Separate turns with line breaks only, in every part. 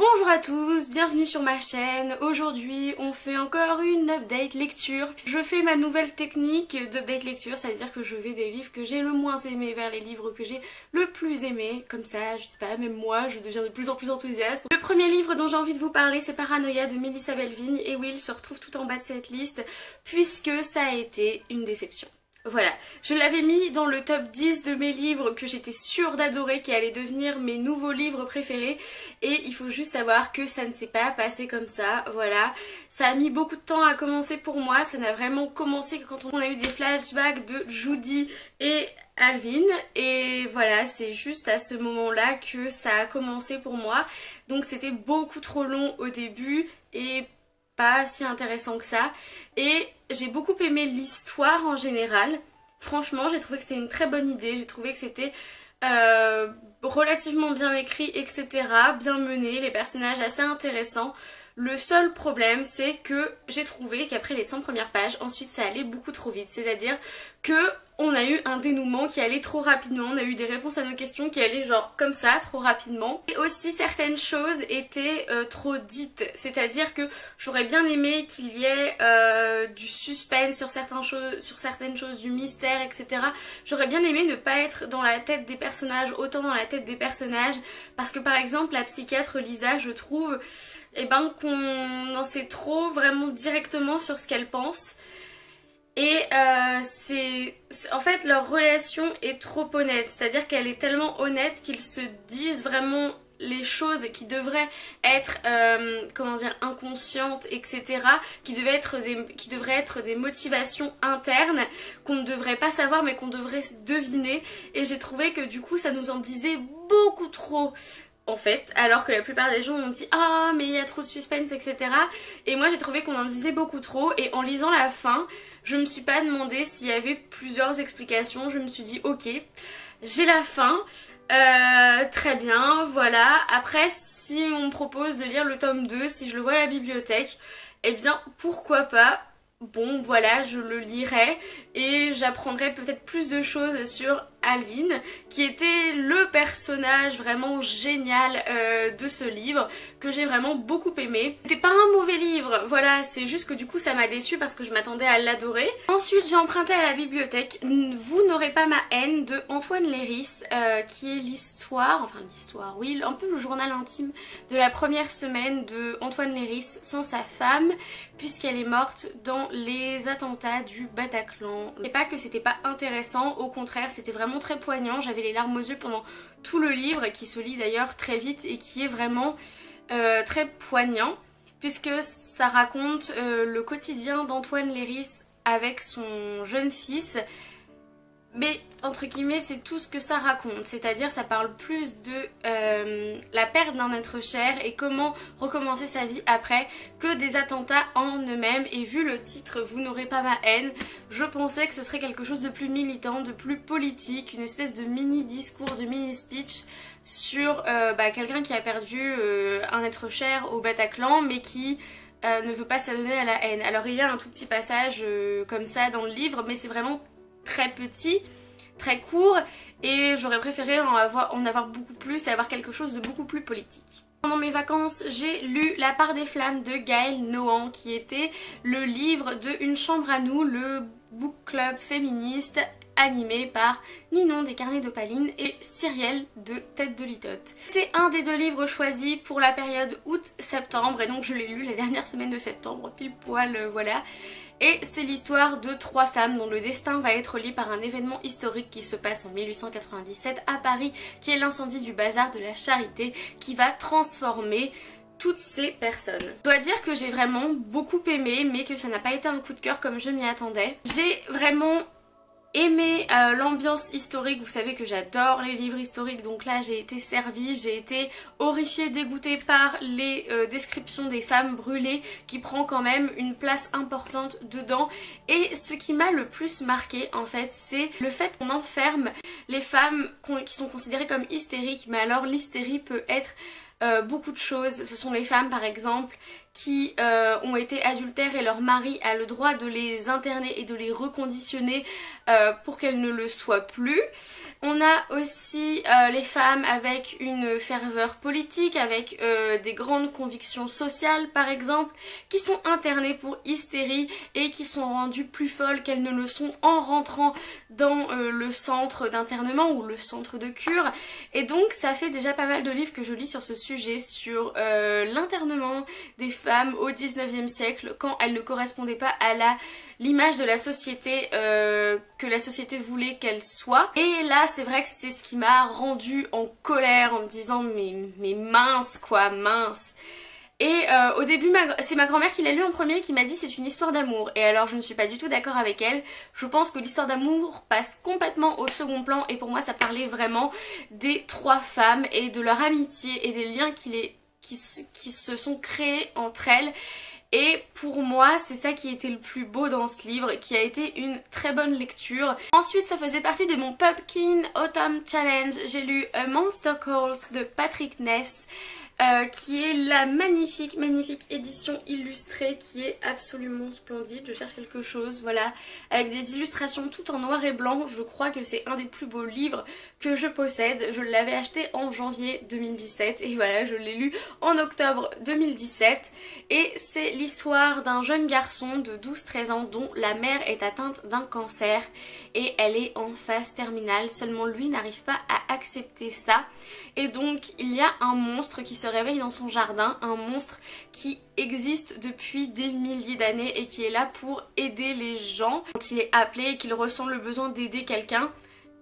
Bonjour à tous, bienvenue sur ma chaîne. Aujourd'hui on fait encore une update lecture. Je fais ma nouvelle technique d'update lecture, c'est-à-dire que je vais des livres que j'ai le moins aimés vers les livres que j'ai le plus aimés. Comme ça, je sais pas, même moi je deviens de plus en plus enthousiaste. Le premier livre dont j'ai envie de vous parler, c'est Paranoia de Melissa Belvigne, et oui, il se retrouve tout en bas de cette liste puisque ça a été une déception. Voilà, je l'avais mis dans le top 10 de mes livres que j'étais sûre d'adorer, qui allaient devenir mes nouveaux livres préférés, et il faut juste savoir que ça ne s'est pas passé comme ça, voilà. Ça a mis beaucoup de temps à commencer pour moi, ça n'a vraiment commencé que quand on a eu des flashbacks de Judy et Alvin, et voilà, c'est juste à ce moment-là que ça a commencé pour moi. Donc c'était beaucoup trop long au début, et pas si intéressant que ça, et j'ai beaucoup aimé l'histoire en général. Franchement, j'ai trouvé que c'était une très bonne idée, j'ai trouvé que c'était relativement bien écrit, etc., bien mené, les personnages assez intéressants. Le seul problème, c'est que j'ai trouvé qu'après les 100 premières pages, ensuite ça allait beaucoup trop vite, c'est-à-dire que on a eu un dénouement qui allait trop rapidement, on a eu des réponses à nos questions qui allaient genre comme ça, trop rapidement. Et aussi certaines choses étaient trop dites, c'est-à-dire que j'aurais bien aimé qu'il y ait du suspense sur certaines choses, du mystère, etc. J'aurais bien aimé ne pas être dans la tête des personnages, autant dans la tête des personnages, parce que par exemple la psychiatre Lisa, je trouve qu'on en sait trop vraiment directement sur ce qu'elle pense. Et en fait leur relation est trop honnête, c'est-à-dire qu'elle est tellement honnête qu'ils se disent vraiment les choses qui devraient être comment dire, inconscientes, etc., qui devraient être des motivations internes qu'on ne devrait pas savoir mais qu'on devrait deviner. Et j'ai trouvé que du coup ça nous en disait beaucoup trop en fait, alors que la plupart des gens ont dit ah mais il y a trop de suspense, etc. Et moi j'ai trouvé qu'on en disait beaucoup trop, et en lisant la fin je me suis pas demandé s'il y avait plusieurs explications. Je me suis dit ok, j'ai la fin, très bien, voilà. Après si on me propose de lire le tome 2, si je le vois à la bibliothèque, eh bien pourquoi pas. Bon voilà, je le lirai et j'apprendrai peut-être plus de choses sur Alvin, qui était le personnage vraiment génial de ce livre, que j'ai vraiment beaucoup aimé. C'était pas un mauvais livre, voilà, c'est juste que du coup ça m'a déçue parce que je m'attendais à l'adorer. Ensuite j'ai emprunté à la bibliothèque Vous n'aurez pas ma haine de Antoine Léris, qui est l'histoire, oui, un peu le journal intime de la première semaine de Antoine Léris sans sa femme, puisqu'elle est morte dans les attentats du Bataclan. Et pas que c'était pas intéressant, au contraire c'était vraiment très poignant, j'avais les larmes aux yeux pendant tout le livre, qui se lit d'ailleurs très vite et qui est vraiment très poignant, puisque ça raconte le quotidien d'Antoine Léris avec son jeune fils. Mais entre guillemets c'est tout ce que ça raconte, c'est-à-dire ça parle plus de la perte d'un être cher et comment recommencer sa vie après, que des attentats en eux-mêmes. Et vu le titre Vous n'aurez pas ma haine, je pensais que ce serait quelque chose de plus militant, de plus politique, une espèce de mini discours, de mini speech sur quelqu'un qui a perdu un être cher au Bataclan mais qui ne veut pas s'adonner à la haine. Alors il y a un tout petit passage comme ça dans le livre, mais c'est vraiment très petit, très court, et j'aurais préféré en avoir beaucoup plus et avoir quelque chose de beaucoup plus politique. Pendant mes vacances, j'ai lu La part des flammes de Gaël Nohan, qui était le livre de Une chambre à nous, le book club féministe animé par Ninon des Carnets d'Opaline et Cyrielle de Tête de Litote. C'était un des deux livres choisis pour la période août-septembre, et donc je l'ai lu la dernière semaine de septembre, pile poil, voilà. Et c'est l'histoire de trois femmes dont le destin va être lié par un événement historique qui se passe en 1897 à Paris, qui est l'incendie du bazar de la Charité, qui va transformer toutes ces personnes. Je dois dire que j'ai vraiment beaucoup aimé, mais que ça n'a pas été un coup de cœur comme je m'y attendais. J'ai vraiment aimé l'ambiance historique, vous savez que j'adore les livres historiques, donc là j'ai été servie, j'ai été horrifiée, dégoûtée par les descriptions des femmes brûlées, qui prend quand même une place importante dedans. Et ce qui m'a le plus marqué en fait, c'est le fait qu'on enferme les femmes qui sont considérées comme hystériques, mais alors l'hystérie peut être beaucoup de choses. Ce sont les femmes par exemple qui ont été adultères et leur mari a le droit de les interner et de les reconditionner pour qu'elles ne le soient plus. On a aussi les femmes avec une ferveur politique, avec des grandes convictions sociales par exemple, qui sont internées pour hystérie et qui sont rendues plus folles qu'elles ne le sont en rentrant dans le centre d'internement ou le centre de cure. Et donc ça fait déjà pas mal de livres que je lis sur ce sujet, sur l'internement des femmes au 19e siècle quand elles ne correspondaient pas à l'image de la société que la société voulait qu'elle soit. Et là c'est vrai que c'est ce qui m'a rendue en colère en me disant mais mince quoi, mince. Et au début c'est ma grand-mère qui l'a lu en premier qui m'a dit c'est une histoire d'amour. Et alors je ne suis pas du tout d'accord avec elle. Je pense que l'histoire d'amour passe complètement au second plan et pour moi ça parlait vraiment des trois femmes et de leur amitié et des liens qui se sont créés entre elles. Et pour moi c'est ça qui était le plus beau dans ce livre, qui a été une très bonne lecture. Ensuite ça faisait partie de mon Pumpkin Autumn Challenge. J'ai lu Monster Calls de Patrick Ness, qui est la magnifique édition illustrée qui est absolument splendide. Je cherche quelque chose, voilà, avec des illustrations tout en noir et blanc. Je crois que c'est un des plus beaux livres que je possède. Je l'avais acheté en janvier 2017 et voilà, je l'ai lu en octobre 2017. Et c'est l'histoire d'un jeune garçon de 12-13 ans dont la mère est atteinte d'un cancer et elle est en phase terminale. Seulement lui n'arrive pas à accepter ça. Et donc il y a un monstre qui se réveille dans son jardin, un monstre qui existe depuis des milliers d'années et qui est là pour aider les gens quand il est appelé et qu'il ressent le besoin d'aider quelqu'un.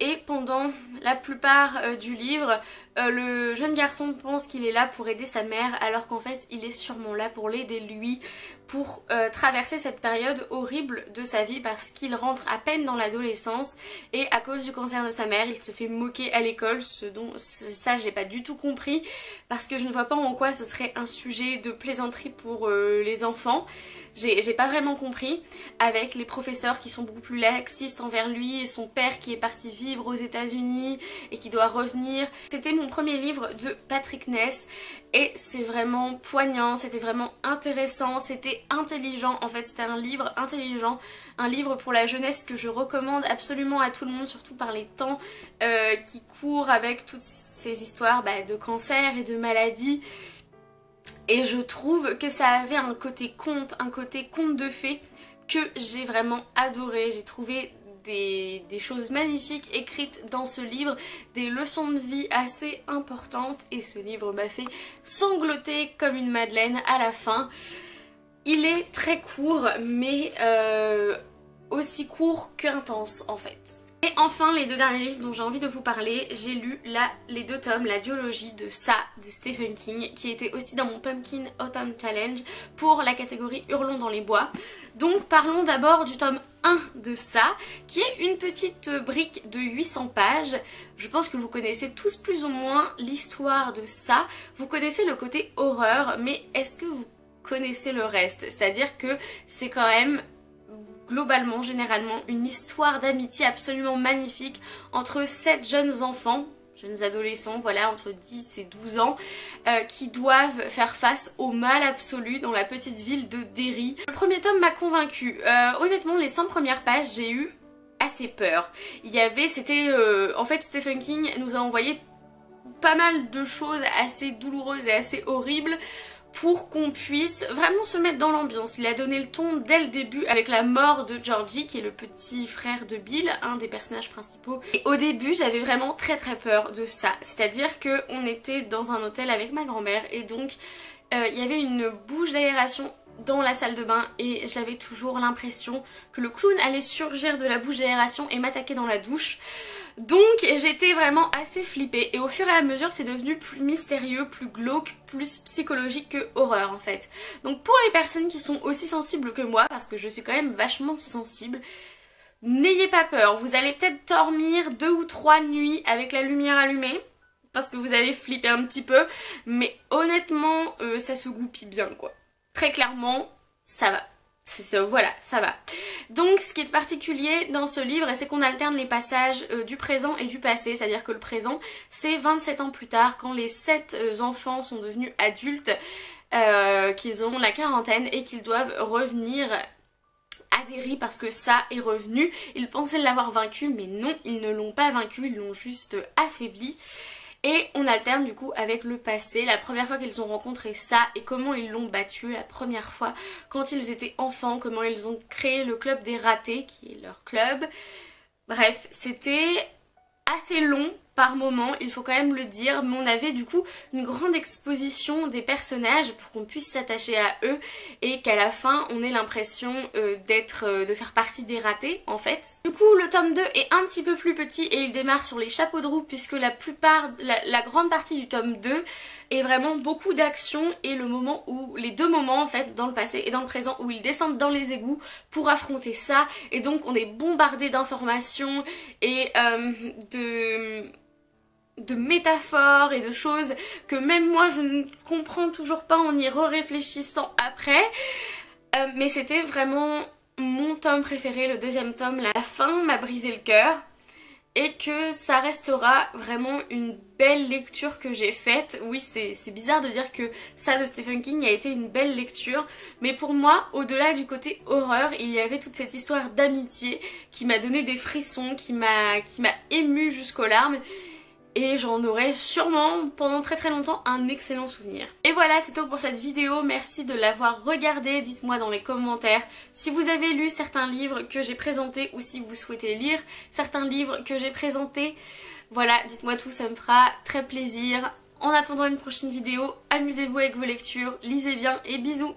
Et pendant la plupart du livre, le jeune garçon pense qu'il est là pour aider sa mère alors qu'en fait il est sûrement là pour l'aider lui, pour traverser cette période horrible de sa vie parce qu'il rentre à peine dans l'adolescence et à cause du cancer de sa mère il se fait moquer à l'école, ça j'ai pas du tout compris parce que je ne vois pas en quoi ce serait un sujet de plaisanterie pour les enfants. J'ai pas vraiment compris, avec les professeurs qui sont beaucoup plus laxistes envers lui et son père qui est parti vivre aux États-Unis et qui doit revenir. C'était mon premier livre de Patrick Ness et c'est vraiment poignant, c'était vraiment intéressant, c'était intelligent. En fait c'était un livre intelligent, un livre pour la jeunesse que je recommande absolument à tout le monde, surtout par les temps qui courent avec toutes ces histoires de cancer et de maladies. Et je trouve que ça avait un côté conte de fées que j'ai vraiment adoré. J'ai trouvé des choses magnifiques écrites dans ce livre, des leçons de vie assez importantes et ce livre m'a fait sangloter comme une madeleine à la fin. Il est très court mais aussi court qu'intense en fait. Et enfin les deux derniers livres dont j'ai envie de vous parler, j'ai lu les deux tomes, la duologie de Ça de Stephen King qui était aussi dans mon Pumpkin Autumn Challenge pour la catégorie Hurlons dans les bois. Donc parlons d'abord du tome 1 de Ça qui est une petite brique de 800 pages. Je pense que vous connaissez tous plus ou moins l'histoire de Ça, vous connaissez le côté horreur mais est-ce que vous connaissez le reste? C'est-à-dire que c'est quand même globalement, généralement, une histoire d'amitié absolument magnifique entre 7 jeunes enfants, jeunes adolescents, voilà, entre 10 et 12 ans, qui doivent faire face au mal absolu dans la petite ville de Derry. Le premier tome m'a convaincue. Honnêtement, les 100 premières pages, j'ai eu assez peur. En fait, Stephen King nous a envoyé pas mal de choses assez douloureuses et assez horribles pour qu'on puisse vraiment se mettre dans l'ambiance. Il a donné le ton dès le début avec la mort de Georgie qui est le petit frère de Bill, un des personnages principaux. Et au début j'avais vraiment très peur de ça, c'est-à-dire qu'on était dans un hôtel avec ma grand-mère et donc il y avait une bouche d'aération dans la salle de bain et j'avais toujours l'impression que le clown allait surgir de la bouche d'aération et m'attaquer dans la douche. Donc j'étais vraiment assez flippée et au fur et à mesure c'est devenu plus mystérieux, plus glauque, plus psychologique que horreur en fait. Donc pour les personnes qui sont aussi sensibles que moi, parce que je suis quand même vachement sensible, n'ayez pas peur, vous allez peut-être dormir 2 ou 3 nuits avec la lumière allumée parce que vous allez flipper un petit peu, mais honnêtement ça se goupille bien quoi. Très clairement ça va. voilà, ça va. Donc ce qui est particulier dans ce livre, c'est qu'on alterne les passages du présent et du passé, c'est-à-dire que le présent c'est 27 ans plus tard, quand les 7 enfants sont devenus adultes, qu'ils ont la quarantaine et qu'ils doivent revenir à Derry parce que ça est revenu. Ils pensaient l'avoir vaincu, mais non, ils ne l'ont pas vaincu, ils l'ont juste affaibli. Et on alterne du coup avec le passé, la première fois qu'ils ont rencontré ça et comment ils l'ont battu la première fois quand ils étaient enfants, comment ils ont créé le club des ratés qui est leur club. Bref, c'était assez long par moment, il faut quand même le dire, mais on avait du coup une grande exposition des personnages pour qu'on puisse s'attacher à eux et qu'à la fin on ait l'impression de faire partie des ratés en fait. Du coup le tome 2 est un petit peu plus petit et il démarre sur les chapeaux de roue puisque la grande partie du tome 2 est vraiment beaucoup d'action et les deux moments en fait dans le passé et dans le présent où ils descendent dans les égouts pour affronter ça et donc on est bombardé d'informations et de métaphores et de choses que même moi je ne comprends toujours pas en y réfléchissant après, mais c'était vraiment mon tome préféré, le deuxième tome. La fin m'a brisé le cœur et que ça restera vraiment une belle lecture que j'ai faite. Oui, c'est bizarre de dire que ça de Stephen King a été une belle lecture, mais pour moi, au-delà du côté horreur, il y avait toute cette histoire d'amitié qui m'a donné des frissons, qui m'a émue jusqu'aux larmes. Et j'en aurai sûrement pendant très très longtemps un excellent souvenir. Et voilà, c'est tout pour cette vidéo. Merci de l'avoir regardée. Dites-moi dans les commentaires si vous avez lu certains livres que j'ai présentés ou si vous souhaitez lire certains livres que j'ai présentés. Voilà, dites-moi tout, ça me fera très plaisir. En attendant une prochaine vidéo, amusez-vous avec vos lectures, lisez bien et bisous!